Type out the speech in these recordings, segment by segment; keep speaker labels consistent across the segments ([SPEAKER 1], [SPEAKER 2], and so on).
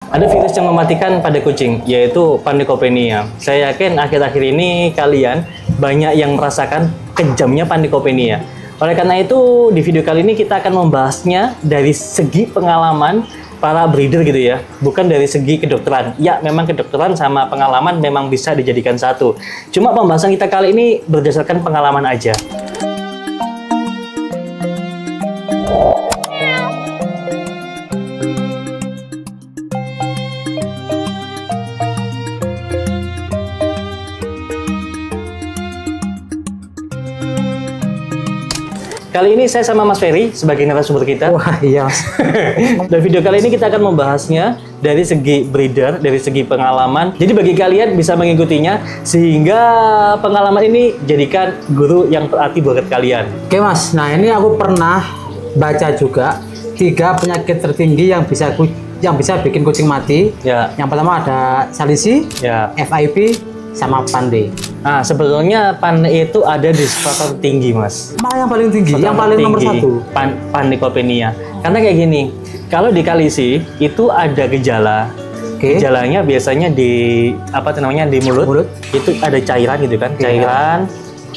[SPEAKER 1] Ada virus yang mematikan pada kucing, yaitu Panleukopenia. Saya yakin akhir-akhir ini kalian banyak yang merasakan kejamnya Panleukopenia. Oleh karena itu, di video kali ini kita akan membahasnya dari segi pengalaman para breeder gitu ya, bukan dari segi kedokteran. Ya, memang kedokteran sama pengalaman memang bisa dijadikan satu. Cuma pembahasan kita kali ini berdasarkan pengalaman aja. Kali ini saya sama Mas Ferry sebagai narasumber kita.
[SPEAKER 2] Wah iya Mas.
[SPEAKER 1] Dan video kali ini kita akan membahasnya dari segi breeder, dari segi pengalaman. Jadi bagi kalian bisa mengikutinya sehingga pengalaman ini jadikan guru yang berarti buat kalian.
[SPEAKER 2] Oke Mas, nah ini aku pernah baca juga 3 penyakit tertinggi yang bisa bikin kucing mati.
[SPEAKER 1] Ya.
[SPEAKER 2] Yang pertama ada salisi,
[SPEAKER 1] Ya.
[SPEAKER 2] FIP, sama Panle.
[SPEAKER 1] Nah, sebetulnya Panle itu ada di strata tinggi, Mas.
[SPEAKER 2] Mana yang paling tinggi?
[SPEAKER 1] Strata
[SPEAKER 2] Yang paling nomor
[SPEAKER 1] tinggi,
[SPEAKER 2] 1.
[SPEAKER 1] Panleukopenia. Karena kayak gini, kalau di kalisi itu ada gejala.
[SPEAKER 2] Oke.
[SPEAKER 1] Gejalanya biasanya di di mulut. Itu ada cairan gitu kan, cairan.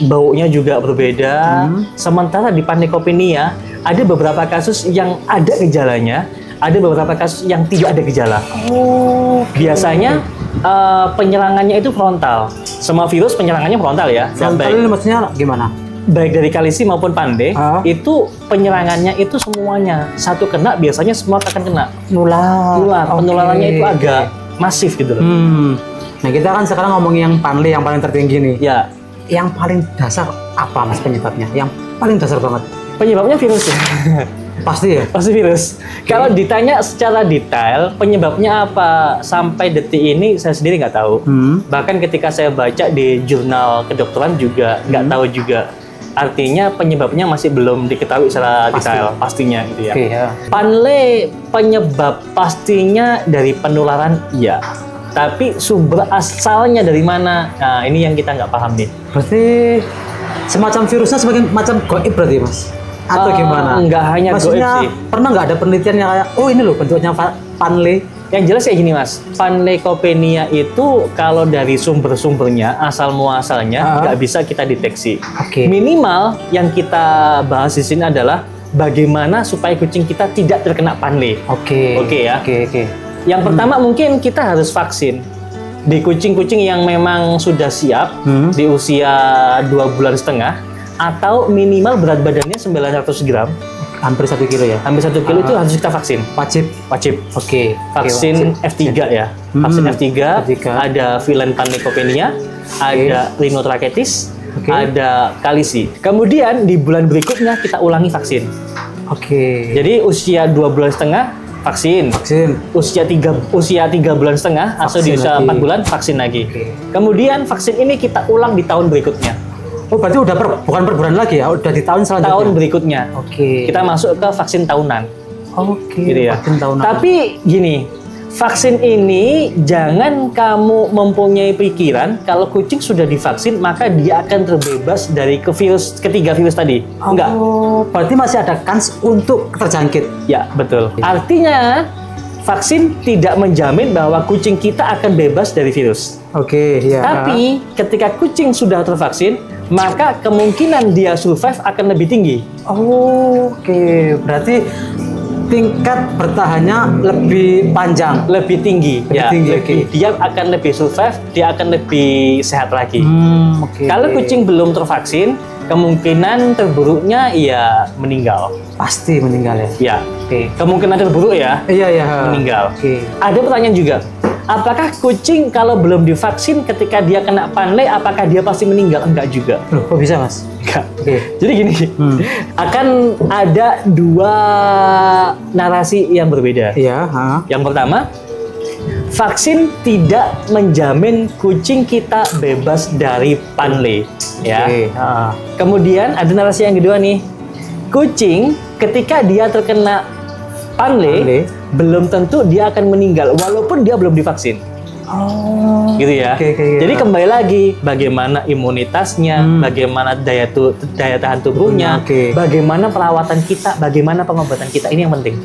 [SPEAKER 1] Baunya juga berbeda. Sementara di Panleukopenia ada beberapa kasus yang ada gejalanya, ada beberapa kasus yang tidak ada gejala.
[SPEAKER 2] Oh.
[SPEAKER 1] Biasanya penyerangannya itu frontal. Semua virus penyerangannya frontal ya.
[SPEAKER 2] Frontal ini maksudnya gimana?
[SPEAKER 1] Baik dari kalisi maupun Panle, itu penyerangannya itu semuanya satu kena, biasanya semua akan kena. Nular. Penularannya itu agak masif gitu loh.
[SPEAKER 2] Nah kita kan sekarang ngomongin yang Panle yang paling tertinggi nih.
[SPEAKER 1] Ya.
[SPEAKER 2] Yang paling dasar apa Mas penyebabnya? Yang paling dasar banget.
[SPEAKER 1] Penyebabnya virus ya.
[SPEAKER 2] Pasti ya?
[SPEAKER 1] Pasti virus. Kalau ditanya secara detail penyebabnya apa sampai detik ini saya sendiri nggak tahu. Bahkan ketika saya baca di jurnal kedokteran juga nggak tahu juga. Artinya penyebabnya masih belum diketahui secara detail pastinya gitu ya.
[SPEAKER 2] Ya.
[SPEAKER 1] Panle penyebab pastinya dari penularan iya. Tapi sumber asalnya dari mana? Nah ini yang kita nggak paham nih.
[SPEAKER 2] Berarti semacam virusnya sebagai macam goib berarti Mas? Atau gimana?
[SPEAKER 1] Nggak hanya
[SPEAKER 2] maksudnya,
[SPEAKER 1] goib sih.
[SPEAKER 2] Pernah nggak ada penelitian yang kayak, oh ini loh bentuknya Panle?
[SPEAKER 1] Yang jelas kayak gini Mas, Panleukopenia itu kalau dari sumber-sumbernya, asal muasalnya nggak bisa kita deteksi. Minimal yang kita bahas di sini adalah bagaimana supaya kucing kita tidak terkena Panle. Oke ya. Yang pertama mungkin kita harus vaksin. Di kucing-kucing yang memang sudah siap di usia 2,5 bulan atau minimal berat badannya 900 gram.
[SPEAKER 2] Hampir 1 kilo ya?
[SPEAKER 1] Hampir 1 kilo itu harus kita vaksin.
[SPEAKER 2] Wajib.
[SPEAKER 1] Vaksin F3 ya. Vaksin F3, ada Vilen Panleukopenia, ada Rhinotrachetis, ada kalisi. Kemudian di bulan berikutnya kita ulangi vaksin. Jadi usia 2,5 bulan vaksin. Usia 3,5 bulan atau di usia 4 bulan vaksin lagi. Kemudian vaksin ini kita ulang di tahun berikutnya.
[SPEAKER 2] Oh berarti udah bukan per bulan lagi ya, udah di tahun selanjutnya.
[SPEAKER 1] Tahun berikutnya. Kita masuk ke vaksin tahunan. Gitu ya.
[SPEAKER 2] Vaksin tahunan.
[SPEAKER 1] Tapi gini, vaksin ini jangan kamu mempunyai pikiran kalau kucing sudah divaksin maka dia akan terbebas dari ketiga virus tadi. Enggak.
[SPEAKER 2] Berarti masih ada kans untuk terjangkit.
[SPEAKER 1] Ya, betul. Artinya vaksin tidak menjamin bahwa kucing kita akan bebas dari virus. Tapi ketika kucing sudah tervaksin, maka kemungkinan dia survive akan lebih tinggi.
[SPEAKER 2] Berarti tingkat bertahannya lebih panjang,
[SPEAKER 1] lebih tinggi. Dia akan lebih survive, dia akan lebih sehat lagi. Kalau kucing belum tervaksin, kemungkinan terburuknya ya meninggal.
[SPEAKER 2] Pasti meninggal ya?
[SPEAKER 1] Kemungkinan terburuk ya? Meninggal. Ada pertanyaan juga. Apakah kucing kalau belum divaksin ketika dia kena Panle, apakah dia pasti meninggal? Enggak juga.
[SPEAKER 2] Loh, kok bisa Mas?
[SPEAKER 1] Enggak. Jadi gini, akan ada 2 narasi yang berbeda. Yang pertama, vaksin tidak menjamin kucing kita bebas dari Panle. Kemudian ada narasi yang kedua nih, kucing ketika dia terkena Panle, belum tentu dia akan meninggal walaupun dia belum divaksin. Gitu ya. Jadi kembali lagi bagaimana imunitasnya, bagaimana daya tahan tubuhnya, bagaimana perawatan kita, bagaimana pengobatan kita, ini yang penting.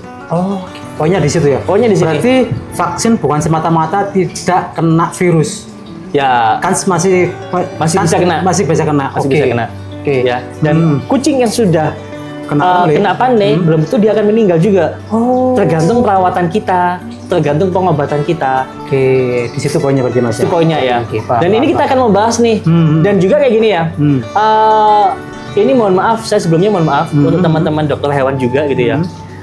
[SPEAKER 2] Poinnya di situ ya.
[SPEAKER 1] Poinnya di sini.
[SPEAKER 2] Berarti vaksin bukan semata-mata tidak kena virus.
[SPEAKER 1] Ya,
[SPEAKER 2] Kan masih
[SPEAKER 1] bisa kena.
[SPEAKER 2] Masih bisa kena.
[SPEAKER 1] Masih
[SPEAKER 2] Oke.
[SPEAKER 1] bisa kena.
[SPEAKER 2] Oke.
[SPEAKER 1] Ya. Dan kucing yang sudah kena pandai belum tentu dia akan meninggal juga. Tergantung perawatan kita, tergantung pengobatan kita.
[SPEAKER 2] Oke, di situ poinnya berarti Mas.
[SPEAKER 1] Itu poinnya ya.
[SPEAKER 2] Oke, paham,
[SPEAKER 1] Dan ini kita akan membahas nih. Dan juga kayak gini ya. Ini mohon maaf, saya sebelumnya mohon maaf untuk teman-teman dokter hewan juga gitu ya.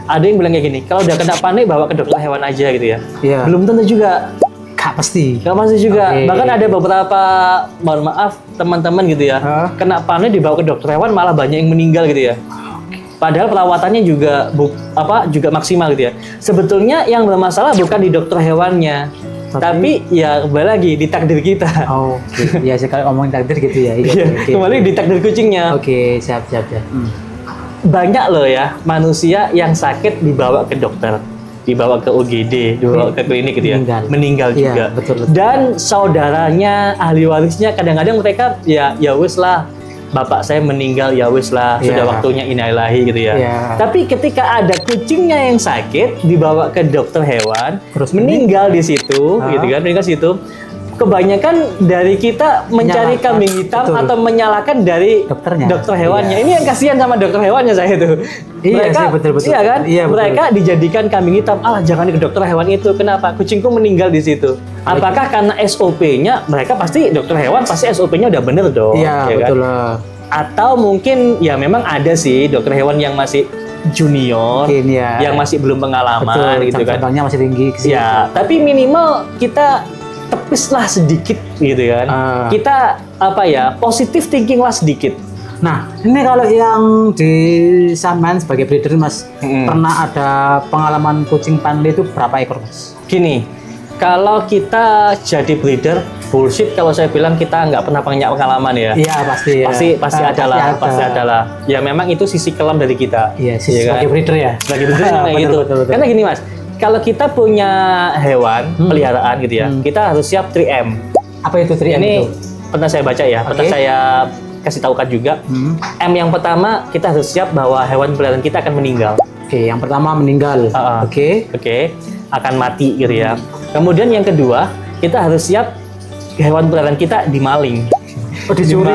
[SPEAKER 1] Ada yang bilang kayak gini, kalau udah kena pandai bawa ke dokter hewan aja gitu ya.
[SPEAKER 2] Iya.
[SPEAKER 1] Belum tentu juga.
[SPEAKER 2] Gak pasti.
[SPEAKER 1] Gak pasti juga. Bahkan ada beberapa, mohon maaf teman-teman gitu ya, kena pandai dibawa ke dokter hewan malah banyak yang meninggal gitu ya. Padahal perawatannya juga juga maksimal gitu ya. Sebetulnya yang bermasalah bukan di dokter hewannya, tapi ya kembali lagi di takdir kita.
[SPEAKER 2] Oke. Ya sekali ngomongin takdir gitu ya.
[SPEAKER 1] Iya. Kembali di takdir kucingnya.
[SPEAKER 2] Oke, siap.
[SPEAKER 1] Banyak loh ya manusia yang sakit dibawa ke dokter, dibawa ke UGD, dibawa ke klinik gitu ya, meninggal juga.
[SPEAKER 2] Iya, betul.
[SPEAKER 1] Dan saudaranya, ahli warisnya kadang-kadang mereka ya wis lah. Bapak saya meninggal ya wis lah, sudah waktunya innalillahi gitu ya. Tapi ketika ada kucingnya yang sakit dibawa ke dokter hewan, terus meninggal di situ, gitu kan, meninggal di situ. Kebanyakan dari kita mencari kambing hitam atau menyalahkan dari dokter hewannya. Ini yang kasihan sama dokter hewannya saya itu.
[SPEAKER 2] Mereka,
[SPEAKER 1] betul. Iya kan? Iya, mereka dijadikan kambing hitam. Jangan ke dokter hewan itu. Kenapa? Kucingku meninggal di situ. Apakah karena SOP-nya? Mereka pasti dokter hewan pasti SOP-nya udah bener dong.
[SPEAKER 2] Iya, betul lah.
[SPEAKER 1] Atau mungkin ya memang ada sih dokter hewan yang masih junior, yang masih belum pengalaman gitu kan.
[SPEAKER 2] Cabangnya masih tinggi.
[SPEAKER 1] Ya, tapi minimal kita tepislah sedikit gitu kan. Kita positif thinking lah sedikit.
[SPEAKER 2] Nah, ini kalau yang di Saman sebagai breeder Mas, pernah ada pengalaman kucing pandai itu berapa ekor Mas?
[SPEAKER 1] Gini, kalau kita jadi breeder, bullshit kalau saya bilang kita nggak pernah punya pengalaman ya.
[SPEAKER 2] Iya pasti ya.
[SPEAKER 1] Pasti adalah. Ya memang itu sisi kelam dari kita.
[SPEAKER 2] Iya, sebagai breeder ya.
[SPEAKER 1] Sebagai breeder memang gitu. Karena gini Mas, kalau kita punya hewan peliharaan gitu ya, kita harus siap 3M.
[SPEAKER 2] Apa itu 3M?
[SPEAKER 1] Ini
[SPEAKER 2] itu?
[SPEAKER 1] pernah saya baca ya, pernah saya kasih tahukan juga. M yang pertama, kita harus siap bahwa hewan peliharaan kita akan meninggal.
[SPEAKER 2] Oke, yang pertama meninggal. Oke,
[SPEAKER 1] akan mati gitu ya. Kemudian yang kedua, kita harus siap hewan peliharaan kita dimaling.
[SPEAKER 2] Dicuri.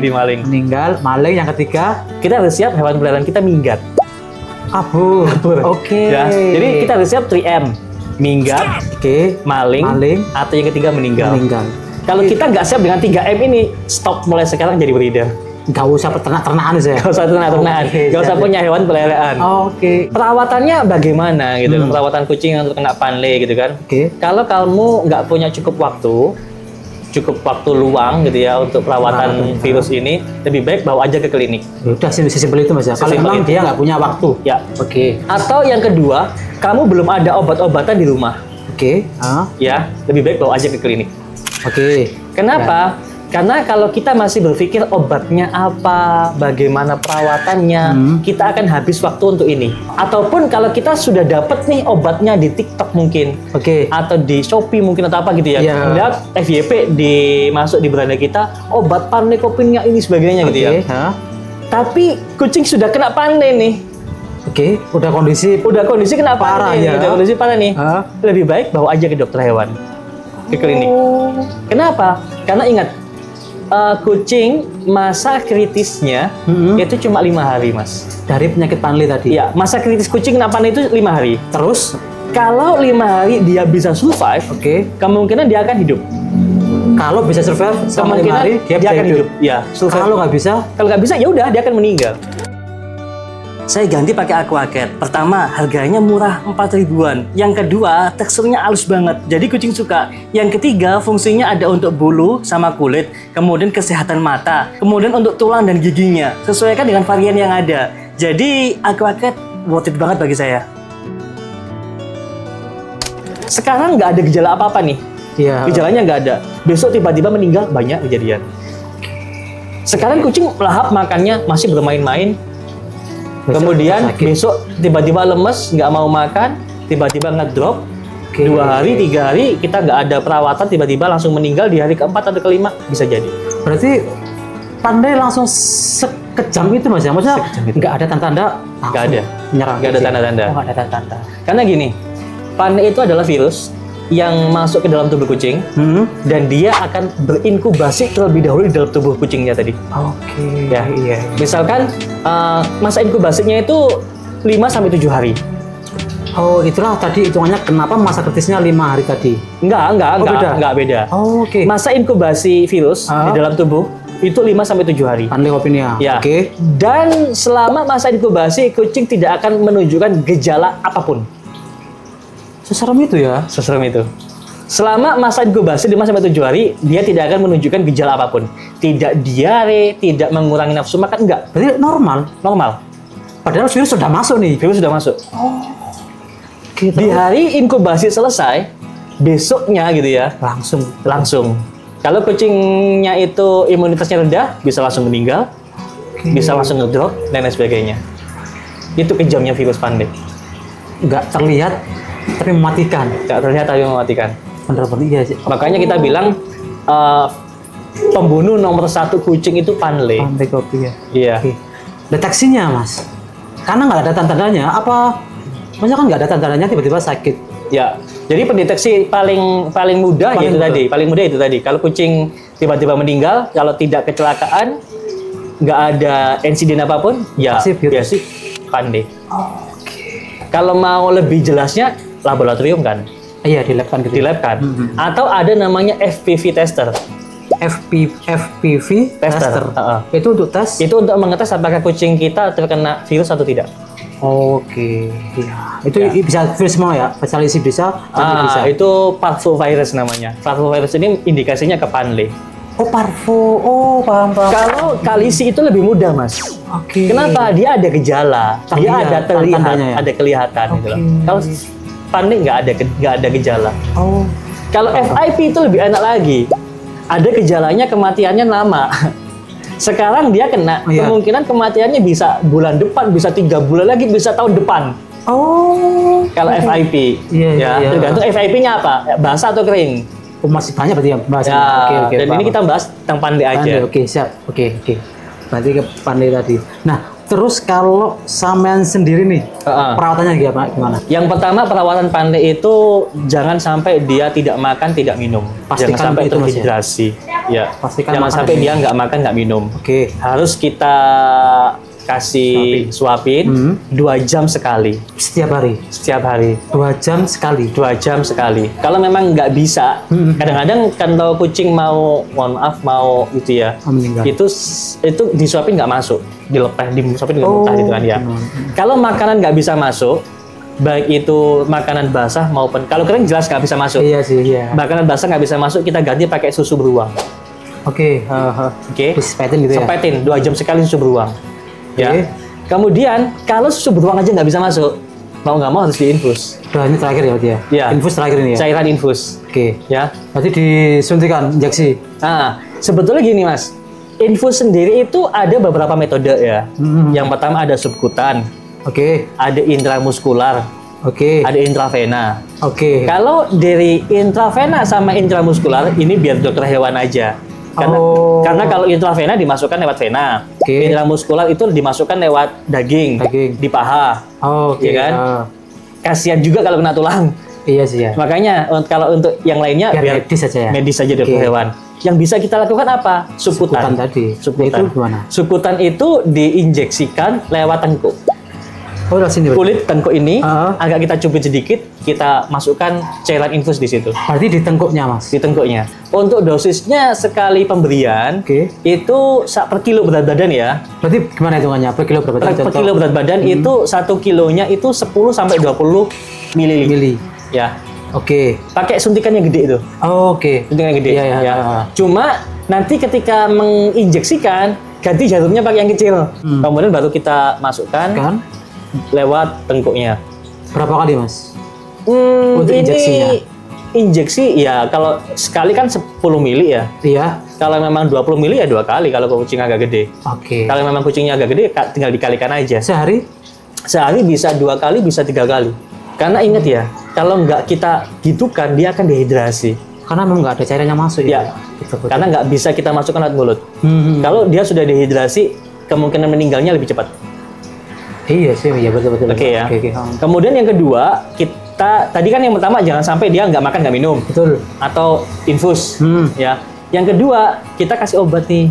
[SPEAKER 1] Dimaling.
[SPEAKER 2] Meninggal, maling. Yang ketiga,
[SPEAKER 1] kita harus siap hewan peliharaan kita minggat.
[SPEAKER 2] Kabur. Oke.
[SPEAKER 1] Ya, jadi kita harus siap 3M. Minggat, maling, atau yang ketiga meninggal. Kalau kita nggak siap dengan 3M ini, stop mulai sekarang jadi breeder.
[SPEAKER 2] Nggak usah ternak-ternakan saya.
[SPEAKER 1] Nggak usah ternak-ternakan. Nggak usah punya hewan peliharaan. Perawatannya bagaimana gitu? Perawatan kucing untuk kena panle gitu kan? Kalau kamu nggak punya cukup waktu luang gitu ya untuk perawatan virus ini, lebih baik bawa aja ke klinik.
[SPEAKER 2] Udah sesimpel itu Mas ya. Kalau memang dia nggak punya waktu.
[SPEAKER 1] Ya. Atau yang kedua, kamu belum ada obat-obatan di rumah. Ya, lebih baik bawa aja ke klinik. Kenapa? Karena kalau kita masih berpikir obatnya apa, bagaimana perawatannya, kita akan habis waktu untuk ini. Ataupun kalau kita sudah dapat nih obatnya di TikTok mungkin, atau di Shopee mungkin atau apa gitu ya, lihat FYP masuk di beranda kita, obat panleukopenia ini sebagainya gitu ya. Tapi kucing sudah kena pandai nih. Udah kondisi kena
[SPEAKER 2] parah
[SPEAKER 1] pandai, udah kondisi parah nih. Lebih baik bawa aja ke dokter hewan, ke klinik. Kenapa? Karena ingat, kucing masa kritisnya itu cuma 5 hari Mas.
[SPEAKER 2] Dari penyakit panle tadi?
[SPEAKER 1] Iya, masa kritis kucing kena panle itu 5 hari. Terus, kalau 5 hari dia bisa survive, kemungkinan dia akan hidup.
[SPEAKER 2] Kalau bisa survive selama 5 hari, dia akan hidup.
[SPEAKER 1] Ya,
[SPEAKER 2] kalau nggak bisa,
[SPEAKER 1] ya udah dia akan meninggal. Saya ganti pakai Aquacat. Pertama, harganya murah 4 ribuan. Yang kedua, teksturnya halus banget. Jadi kucing suka. Yang ketiga, fungsinya ada untuk bulu sama kulit. Kemudian kesehatan mata. Kemudian untuk tulang dan giginya. Sesuaikan dengan varian yang ada. Jadi, Aquacat worth it banget bagi saya. Sekarang nggak ada gejala apa-apa nih. Gejalanya nggak ada. Besok tiba-tiba meninggal, banyak kejadian. Sekarang kucing lahap makannya, masih bermain-main. Kemudian besok tiba-tiba lemes, nggak mau makan, tiba-tiba ngedrop. 2 hari, 3 hari kita nggak ada perawatan, tiba-tiba langsung meninggal di hari keempat atau kelima, bisa jadi.
[SPEAKER 2] Berarti pandai langsung sekejam itu Mas ya? Maksudnya nggak ada tanda-tanda
[SPEAKER 1] Nggak ada.
[SPEAKER 2] menyerang?
[SPEAKER 1] Nggak ada tanda-tanda.
[SPEAKER 2] Oh, nggak ada tanda-tanda.
[SPEAKER 1] Karena gini, Pandai itu adalah virus yang masuk ke dalam tubuh kucing dan dia akan berinkubasi terlebih dahulu di dalam tubuh kucingnya tadi.
[SPEAKER 2] Oke.
[SPEAKER 1] Ya,
[SPEAKER 2] Iya.
[SPEAKER 1] misalkan masa inkubasinya itu 5-7 hari.
[SPEAKER 2] Oh, itulah tadi hitungannya kenapa masa kritisnya 5 hari tadi.
[SPEAKER 1] Enggak
[SPEAKER 2] beda.
[SPEAKER 1] beda.
[SPEAKER 2] Oh, oke.
[SPEAKER 1] Masa inkubasi virus di dalam tubuh itu 5-7 hari.
[SPEAKER 2] Pandai Copinia.
[SPEAKER 1] Ya.
[SPEAKER 2] Oke.
[SPEAKER 1] Dan selama masa inkubasi kucing tidak akan menunjukkan gejala apapun.
[SPEAKER 2] Seserem itu ya?
[SPEAKER 1] Seserem itu. Selama masa inkubasi 5-7 hari, dia tidak akan menunjukkan gejala apapun. Tidak diare, tidak mengurangi nafsu makan, enggak.
[SPEAKER 2] Berarti normal.
[SPEAKER 1] Normal.
[SPEAKER 2] Padahal virus sudah masuk nih.
[SPEAKER 1] Virus sudah masuk.
[SPEAKER 2] Gitu.
[SPEAKER 1] Di hari inkubasi selesai, besoknya gitu ya, langsung. Kalau kucingnya itu imunitasnya rendah, bisa langsung meninggal, bisa langsung ngedrop, dan lain sebagainya. Itu kejamnya virus Pandai.
[SPEAKER 2] Nggak terlihat, tapi mematikan.
[SPEAKER 1] Nggak terlihat tapi mematikan.
[SPEAKER 2] Bener-bener iya sih.
[SPEAKER 1] Makanya kita bilang pembunuh nomor 1 kucing itu Pandai.
[SPEAKER 2] Pandai Copinia.
[SPEAKER 1] Iya.
[SPEAKER 2] Oke. Deteksinya Mas, karena nggak ada tanda-tandanya, apa? Maksudnya kan nggak ada tanda-tandanya tiba-tiba sakit.
[SPEAKER 1] Ya. Jadi pendeteksi paling mudah
[SPEAKER 2] Paling
[SPEAKER 1] yaitu
[SPEAKER 2] mudah.
[SPEAKER 1] tadi. Paling mudah itu tadi. Kalau kucing tiba-tiba meninggal, kalau tidak kecelakaan, nggak ada insiden apapun, ya
[SPEAKER 2] Pasti virus.
[SPEAKER 1] biasa Pandai. Kalau mau lebih jelasnya, laboratorium kan,
[SPEAKER 2] Iya, di lab kan gitu.
[SPEAKER 1] di lab kan. Atau ada namanya FPV tester.
[SPEAKER 2] FPV tester. Itu untuk tes.
[SPEAKER 1] Itu untuk mengetes apakah kucing kita terkena virus atau tidak.
[SPEAKER 2] Oke. Iya. Itu
[SPEAKER 1] Ya.
[SPEAKER 2] bisa virus semua ya? Facialisi bisa, jangan bisa.
[SPEAKER 1] Itu parvovirus namanya. Parvovirus ini indikasinya ke Pandai.
[SPEAKER 2] Oh, parvo. Oh, paham.
[SPEAKER 1] Kalau kalisi itu lebih mudah, Mas.
[SPEAKER 2] Oke.
[SPEAKER 1] Kenapa? Dia ada gejala, dia
[SPEAKER 2] Terlihat,
[SPEAKER 1] ada terlihat,
[SPEAKER 2] tandanya ya?
[SPEAKER 1] ada kelihatan gitu loh.
[SPEAKER 2] Oke.
[SPEAKER 1] Kalau Pandai nggak ada gejala.
[SPEAKER 2] Oh.
[SPEAKER 1] Kalau FIP itu lebih enak lagi. Ada gejalanya, kematiannya lama. Sekarang dia kena,
[SPEAKER 2] Oh, iya.
[SPEAKER 1] kemungkinan kematiannya bisa bulan depan, bisa 3 bulan lagi, bisa tahun depan.
[SPEAKER 2] Oh.
[SPEAKER 1] Kalau FIP,
[SPEAKER 2] Iya,
[SPEAKER 1] ya,
[SPEAKER 2] iya.
[SPEAKER 1] tergantung FIP-nya apa, basah atau kering.
[SPEAKER 2] Oh, masih banyak berarti ya bahasanya.
[SPEAKER 1] Ya,
[SPEAKER 2] Oke.
[SPEAKER 1] dan ini kita bahas tentang Pandai aja.
[SPEAKER 2] Pandai, oke, siap. Oke. Berarti ke Pandai tadi. Nah, terus kalau sampean sendiri nih, perawatannya gimana?
[SPEAKER 1] Yang pertama, perawatan Pandai itu jangan sampai dia tidak makan, tidak minum.
[SPEAKER 2] Pastikan
[SPEAKER 1] Jangan sampai
[SPEAKER 2] itu, Mas, ya?
[SPEAKER 1] terhidrasi. Ya.
[SPEAKER 2] Pastikan
[SPEAKER 1] Jangan
[SPEAKER 2] makan
[SPEAKER 1] sampai
[SPEAKER 2] dan
[SPEAKER 1] dia nggak makan, nggak minum.
[SPEAKER 2] Oke.
[SPEAKER 1] Harus kita kasih suapin 2 jam sekali.
[SPEAKER 2] Setiap hari.
[SPEAKER 1] Setiap hari.
[SPEAKER 2] 2 jam sekali.
[SPEAKER 1] 2 jam sekali. Kalau memang nggak bisa, kadang-kadang kalau kucing mau, mohon maaf, mau itu ya,
[SPEAKER 2] Meninggal.
[SPEAKER 1] itu disuapin nggak masuk, disuapin nggak muntah gitu kan ya. Kalau makanan nggak bisa masuk, baik itu makanan basah maupun kalau kering jelas nggak bisa masuk.
[SPEAKER 2] Iya sih, iya.
[SPEAKER 1] Makanan basah nggak bisa masuk, kita ganti pakai susu beruang.
[SPEAKER 2] Oke.
[SPEAKER 1] Oke.
[SPEAKER 2] Disepetin gitu ya.
[SPEAKER 1] Sepetin 2 jam sekali susu beruang. Ya.
[SPEAKER 2] Oke.
[SPEAKER 1] Kemudian kalau susu beruang aja nggak bisa masuk, mau nggak mau harus diinfus.
[SPEAKER 2] Udah, ini terakhir ya berarti ya?
[SPEAKER 1] Iya.
[SPEAKER 2] Infus terakhir ini ya?
[SPEAKER 1] Cairan infus.
[SPEAKER 2] Oke.
[SPEAKER 1] Ya.
[SPEAKER 2] Berarti disuntikan injeksi.
[SPEAKER 1] Nah, sebetulnya gini Mas, infus sendiri itu ada beberapa metode ya. Yang pertama ada subkutan,
[SPEAKER 2] Oke.
[SPEAKER 1] ada intramuskular,
[SPEAKER 2] Oke.
[SPEAKER 1] ada intravena.
[SPEAKER 2] Oke.
[SPEAKER 1] Kalau dari intravena sama intramuskular ini biar dokter hewan aja. Karena kalau intravena dimasukkan lewat vena,
[SPEAKER 2] Oke.
[SPEAKER 1] intramuskular itu dimasukkan lewat daging,
[SPEAKER 2] Daging.
[SPEAKER 1] di paha,
[SPEAKER 2] Oke.
[SPEAKER 1] ya kan? Kasihan juga kalau kena tulang.
[SPEAKER 2] Iya sih ya.
[SPEAKER 1] Makanya kalau untuk yang lainnya
[SPEAKER 2] Biar medis aja ya?
[SPEAKER 1] medis aja dokter
[SPEAKER 2] Oke.
[SPEAKER 1] hewan. Yang bisa kita lakukan apa?
[SPEAKER 2] Subkutan tadi.
[SPEAKER 1] Subkutan.
[SPEAKER 2] Itu gimana?
[SPEAKER 1] Subkutan itu diinjeksikan lewat tengkuk.
[SPEAKER 2] Oh, dari sini.
[SPEAKER 1] Kulit tengkuk ini
[SPEAKER 2] Ah.
[SPEAKER 1] agak kita cubit sedikit, kita masukkan cairan infus di situ.
[SPEAKER 2] Berarti di tengkuknya, Mas.
[SPEAKER 1] Di tengkuknya. Untuk dosisnya sekali pemberian
[SPEAKER 2] Oke.
[SPEAKER 1] itu per kilo berat badan ya.
[SPEAKER 2] Berarti gimana hitungannya? Per kilo berapa?
[SPEAKER 1] Per kilo berat badan itu 1 kilonya itu 10 sampai 20 mili.
[SPEAKER 2] Mili.
[SPEAKER 1] Ya.
[SPEAKER 2] Oke.
[SPEAKER 1] Pakai suntikan yang gede itu.
[SPEAKER 2] Oh, oke.
[SPEAKER 1] Suntikan yang gede.
[SPEAKER 2] Iya, iya.
[SPEAKER 1] ya. Cuma nanti ketika menginjeksikan ganti jarumnya pakai yang kecil. Kemudian baru kita masukkan
[SPEAKER 2] Kan?
[SPEAKER 1] lewat tengkuknya.
[SPEAKER 2] Berapa kali, Mas?
[SPEAKER 1] Untuk
[SPEAKER 2] injeksinya?
[SPEAKER 1] Injeksi ya kalau sekali kan 10 mili ya.
[SPEAKER 2] Iya.
[SPEAKER 1] Kalau memang 20 mili ya 2 kali kalau kucing agak gede.
[SPEAKER 2] Oke.
[SPEAKER 1] Kalau memang kucingnya agak gede tinggal dikalikan aja.
[SPEAKER 2] Sehari?
[SPEAKER 1] Sehari bisa 2 kali, bisa 3 kali. Karena ingat ya, kalau nggak kita hidupkan dia akan dehidrasi.
[SPEAKER 2] Karena memang nggak ada cairan yang masuk
[SPEAKER 1] Ya.
[SPEAKER 2] Betul.
[SPEAKER 1] Karena nggak bisa kita masukkan lewat mulut. Kalau dia sudah dehidrasi, kemungkinan meninggalnya lebih cepat.
[SPEAKER 2] Iya sih, iya betul.
[SPEAKER 1] Oke ya. Kemudian yang kedua, kita tadi kan yang pertama jangan sampai dia nggak makan nggak minum.
[SPEAKER 2] Betul.
[SPEAKER 1] Atau infus, ya. Yang kedua kita kasih obat nih.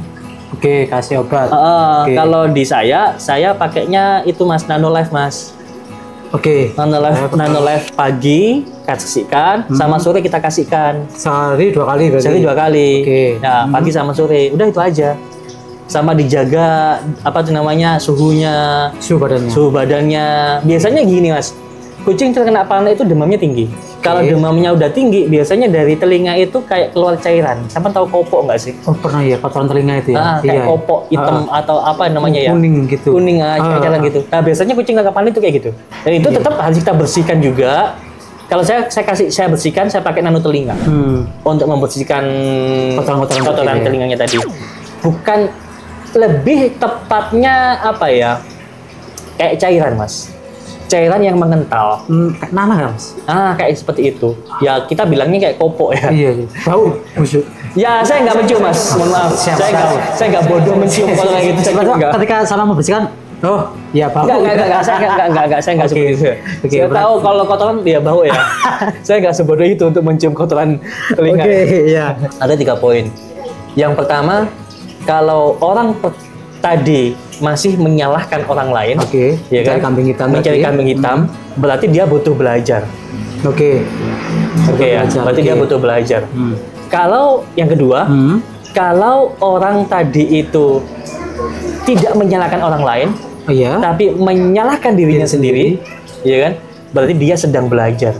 [SPEAKER 2] Oke, kasih obat.
[SPEAKER 1] Kalau di saya pakainya itu Mas Nanolife Mas.
[SPEAKER 2] Oke.
[SPEAKER 1] Nanolife pagi kasihkan, sama sore kita kasihkan.
[SPEAKER 2] Sehari 2 kali berarti.
[SPEAKER 1] Sehari 2 kali.
[SPEAKER 2] Oke.
[SPEAKER 1] Nah, pagi sama sore. Udah itu aja. Sama dijaga apa tuh namanya suhu badannya. Biasanya gini Mas, kucing terkena parno itu demamnya tinggi. Kalau demamnya udah tinggi, biasanya dari telinga itu kayak keluar cairan. Sampai tahu kopok nggak sih?
[SPEAKER 2] Oh pernah ya, kotoran telinga itu ya.
[SPEAKER 1] Kayak kopok hitam atau apa namanya ya?
[SPEAKER 2] Kuning gitu.
[SPEAKER 1] Kuning cairan gitu. Nah biasanya kucing nggak parno itu kayak gitu. Dan itu tetap harus kita bersihkan juga. Kalau saya bersihkan, saya pakai nano telinga untuk membersihkan kotoran telinganya tadi. Bukan, lebih tepatnya apa ya, kayak cairan Mas, cairan yang mengental.
[SPEAKER 2] Kayak nanah Mas?
[SPEAKER 1] Kayak seperti itu ya, kita bilangnya kayak kopok ya.
[SPEAKER 2] Iya. Bau busuk
[SPEAKER 1] ya. Saya nggak mencium Mas, mohon maaf, saya nggak bodoh mencium kalau kayak gitu.
[SPEAKER 2] Ketika salah membersihkan, oh ya bau.
[SPEAKER 1] Enggak, saya nggak seperti itu. Saya tahu kalau kotoran dia bau ya. Saya nggak sebodoh itu untuk mencium kotoran telinga.
[SPEAKER 2] Iya.
[SPEAKER 1] Ada 3 poin. Yang pertama, kalau orang tadi masih menyalahkan orang lain, ya kan? Mencari kambing hitam, berarti dia butuh belajar. Berarti dia butuh belajar. Kalau yang kedua, kalau orang tadi itu tidak menyalahkan orang lain, tapi menyalahkan dirinya sendiri, ya kan? Berarti dia sedang belajar.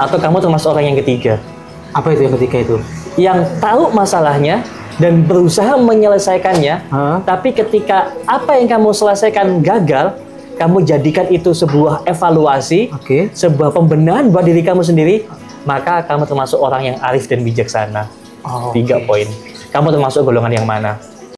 [SPEAKER 1] Atau kamu termasuk orang yang ketiga.
[SPEAKER 2] Apa itu yang ketiga itu?
[SPEAKER 1] Yang tahu masalahnya dan berusaha menyelesaikannya, tapi ketika apa yang kamu selesaikan gagal, kamu jadikan itu sebuah evaluasi, sebuah pembenahan buat diri kamu sendiri, maka kamu termasuk orang yang arif dan bijaksana. 3 poin. Kamu termasuk golongan yang mana?